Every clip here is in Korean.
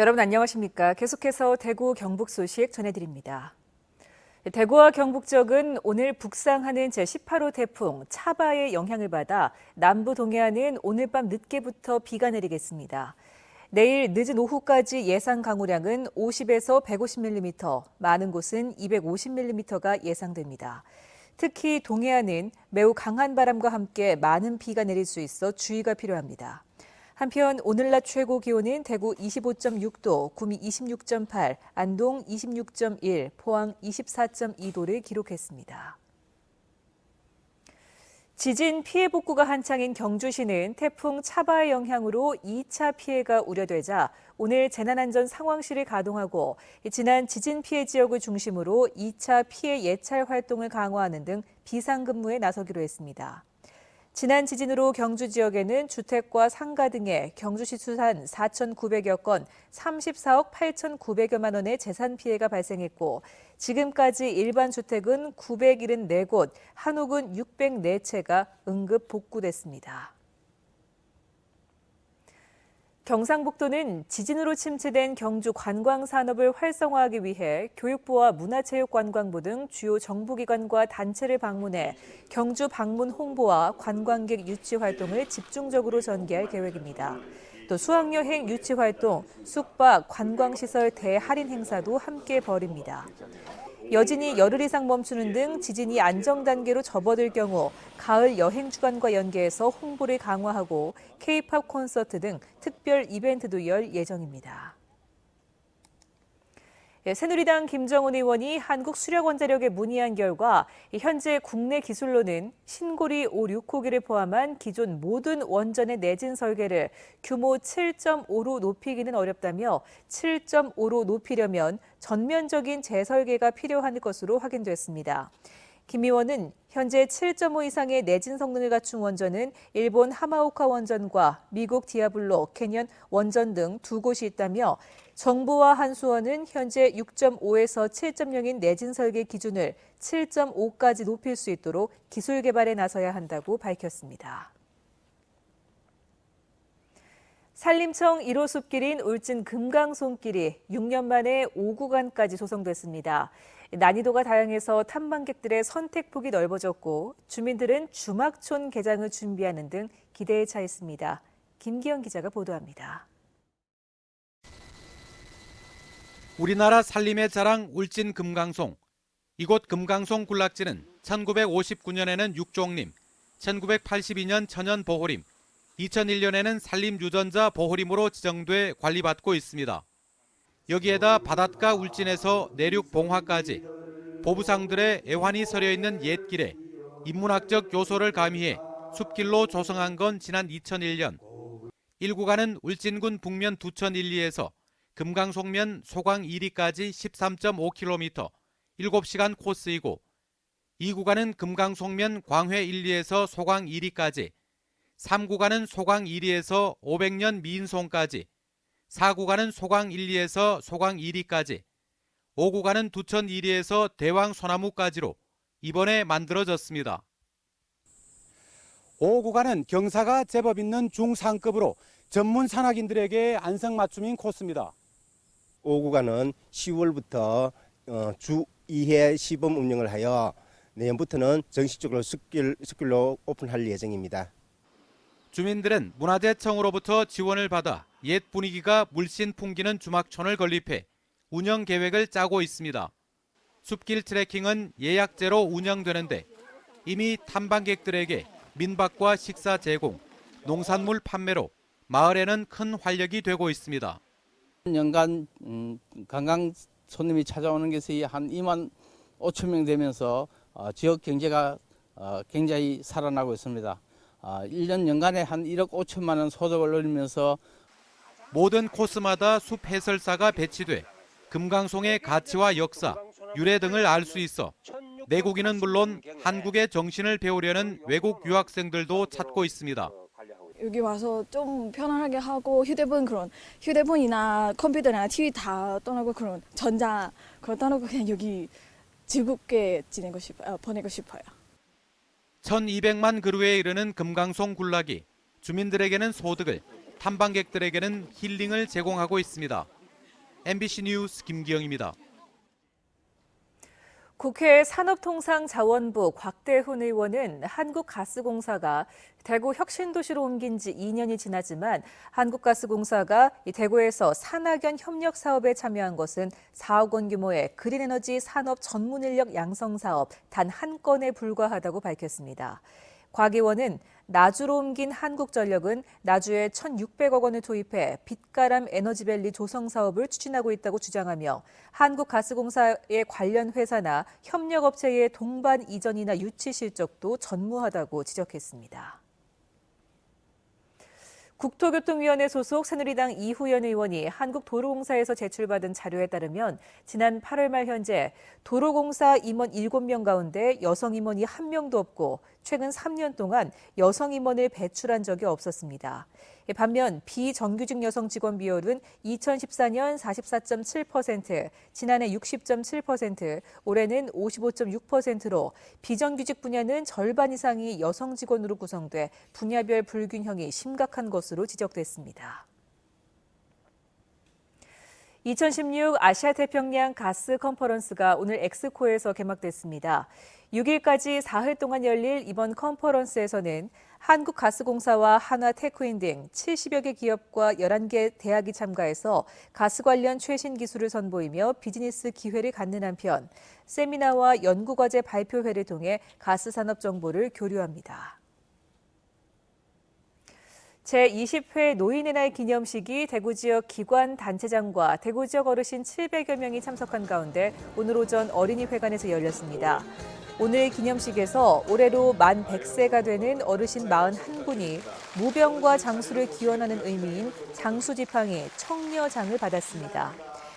여러분 안녕하십니까? 계속해서 대구 경북 소식 전해드립니다. 대구와 경북 지역은 오늘 북상하는 제18호 태풍 차바의 영향을 받아 남부 동해안은 오늘 밤 늦게부터 비가 내리겠습니다. 내일 늦은 오후까지 예상 강우량은 50에서 150mm, 많은 곳은 250mm가 예상됩니다. 특히 동해안은 매우 강한 바람과 함께 많은 비가 내릴 수 있어 주의가 필요합니다. 한편 오늘 낮 최고 기온은 대구 25.6도, 구미 26.8, 안동 26.1, 포항 24.2도를 기록했습니다. 지진 피해 복구가 한창인 경주시는 태풍 차바의 영향으로 2차 피해가 우려되자 오늘 재난안전 상황실을 가동하고 지난 지진 피해 지역을 중심으로 2차 피해 예찰 활동을 강화하는 등 비상근무에 나서기로 했습니다. 지난 지진으로 경주 지역에는 주택과 상가 등의 경주시 수산 4,900여 건, 34억 8,900여만 원의 재산 피해가 발생했고 지금까지 일반 주택은 974곳, 한옥은 604채가 응급 복구됐습니다. 경상북도는 지진으로 침체된 경주 관광산업을 활성화하기 위해 교육부와 문화체육관광부 등 주요 정부기관과 단체를 방문해 경주 방문 홍보와 관광객 유치 활동을 집중적으로 전개할 계획입니다. 또 수학여행 유치 활동, 숙박, 관광시설 대할인 행사도 함께 벌입니다. 여진이 열흘 이상 멈추는 등 지진이 안정 단계로 접어들 경우 가을 여행 주간과 연계해서 홍보를 강화하고 K-팝 콘서트 등 특별 이벤트도 열 예정입니다. 새누리당 김정은 의원이 한국수력원자력에 문의한 결과 현재 국내 기술로는 신고리 5, 6호기를 포함한 기존 모든 원전의 내진 설계를 규모 7.5로 높이기는 어렵다며 7.5로 높이려면 전면적인 재설계가 필요한 것으로 확인됐습니다. 김 의원은 현재 7.5 이상의 내진 성능을 갖춘 원전은 일본 하마오카 원전과 미국 디아블로, 캐년 원전 등 두 곳이 있다며 정부와 한수원은 현재 6.5에서 7.0인 내진 설계 기준을 7.5까지 높일 수 있도록 기술 개발에 나서야 한다고 밝혔습니다. 산림청 1호 숲길인 울진 금강송길이 6년 만에 5구간까지 조성됐습니다. 난이도가 다양해서 탐방객들의 선택폭이 넓어졌고 주민들은 주막촌 개장을 준비하는 등 기대에 차 있습니다. 김기영 기자가 보도합니다. 우리나라 산림의 자랑 울진 금강송. 이곳 금강송 군락지는 1959년에는 육종림, 1982년 천연 보호림, 2001년에는 산림유전자 보호림으로 지정돼 관리받고 있습니다. 여기에다 바닷가 울진에서 내륙 봉화까지 보부상들의 애환이 서려 있는 옛길에 인문학적 요소를 가미해 숲길로 조성한 건 지난 2001년. 1구간은 울진군 북면 두천 1, 2에서 금강송면 소강 1리까지 13.5km, 7시간 코스이고 2구간은 금강송면 광회 1, 2에서 소강 1리까지, 3구간은 소강 1리에서 500년 미인송까지, 4구간은 소강 1, 2에서 소강 2리까지, 5구간은 두천 1리에서 대왕 소나무까지로 이번에 만들어졌습니다. 5구간은 경사가 제법 있는 중상급으로 전문 산악인들에게 안성맞춤인 코스입니다. 5구간은 10월부터 주 2회 시범 운영을 하여 내년부터는 정식적으로 숲길로 오픈할 예정입니다. 주민들은 문화재청으로부터 지원을 받아 옛 분위기가 물씬 풍기는 주막촌을 건립해 운영 계획을 짜고 있습니다. 숲길 트레킹은 예약제로 운영되는데 이미 탐방객들에게 민박과 식사 제공, 농산물 판매로 마을에는 큰 활력이 되고 있습니다. 연간 관광 손님이 찾아오는 것이 한 2만 5천 명 되면서 지역 경제가 굉장히 살아나고 있습니다. 1년 연간에 한 1억 5천만 원 소득을 올리면서 모든 코스마다 숲 해설사가 배치돼 금강송의 가치와 역사, 유래 등을 알 수 있어 내국인은 물론 한국의 정신을 배우려는 외국 유학생들도 찾고 있습니다. 여기 와서 좀 편안하게 하고 휴대폰이나 컴퓨터나 TV 다 떠나고 그런 전자 그거 떠나고 그냥 여기 즐겁게 보내고 싶어요. 1200만 그루에 이르는 금강송 군락이 주민들에게는 소득을, 탐방객들에게는 힐링을 제공하고 있습니다. MBC 뉴스 김기영입니다. 국회 산업통상자원부 곽대훈 의원은 한국가스공사가 대구 혁신도시로 옮긴 지 2년이 지났지만 한국가스공사가 대구에서 산학연 협력 사업에 참여한 것은 4억 원 규모의 그린에너지 산업 전문인력 양성 사업 단 한 건에 불과하다고 밝혔습니다. 곽 의원은 나주로 옮긴 한국전력은 나주에 1,600억 원을 투입해 빛가람 에너지밸리 조성 사업을 추진하고 있다고 주장하며 한국가스공사의 관련 회사나 협력업체의 동반 이전이나 유치 실적도 전무하다고 지적했습니다. 국토교통위원회 소속 새누리당 이후연 의원이 한국도로공사에서 제출받은 자료에 따르면 지난 8월 말 현재 도로공사 임원 7명 가운데 여성 임원이 1명도 없고 최근 3년 동안 여성 임원을 배출한 적이 없었습니다. 반면 비정규직 여성 직원 비율은 2014년 44.7%, 지난해 60.7%, 올해는 55.6%로 비정규직 분야는 절반 이상이 여성 직원으로 구성돼 분야별 불균형이 심각한 것으로 지적됐습니다. 2016 아시아태평양 가스 컨퍼런스가 오늘 엑스코에서 개막됐습니다. 6일까지 4흘 동안 열릴 이번 컨퍼런스에서는 한국가스공사와 한화테크인 등 70여 개 기업과 11개 대학이 참가해서 가스 관련 최신 기술을 선보이며 비즈니스 기회를 갖는 한편 세미나와 연구과제 발표회를 통해 가스 산업 정보를 교류합니다. 제20회 노인의 날 기념식이 대구 지역 기관 단체장과 대구 지역 어르신 700여 명이 참석한 가운데 오늘 오전 어린이회관에서 열렸습니다. 오늘 기념식에서 올해로 만 100세가 되는 어르신 41분이 무병과 장수를 기원하는 의미인 장수지팡이 청려장을 받았습니다.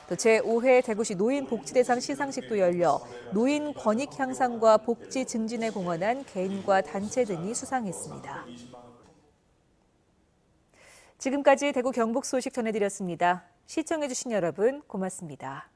또 제5회 대구시 노인복지대상 시상식도 열려 노인 권익 향상과 복지 증진에 공헌한 개인과 단체 등이 수상했습니다. 지금까지 대구 경북 소식 전해드렸습니다. 시청해주신 여러분 고맙습니다.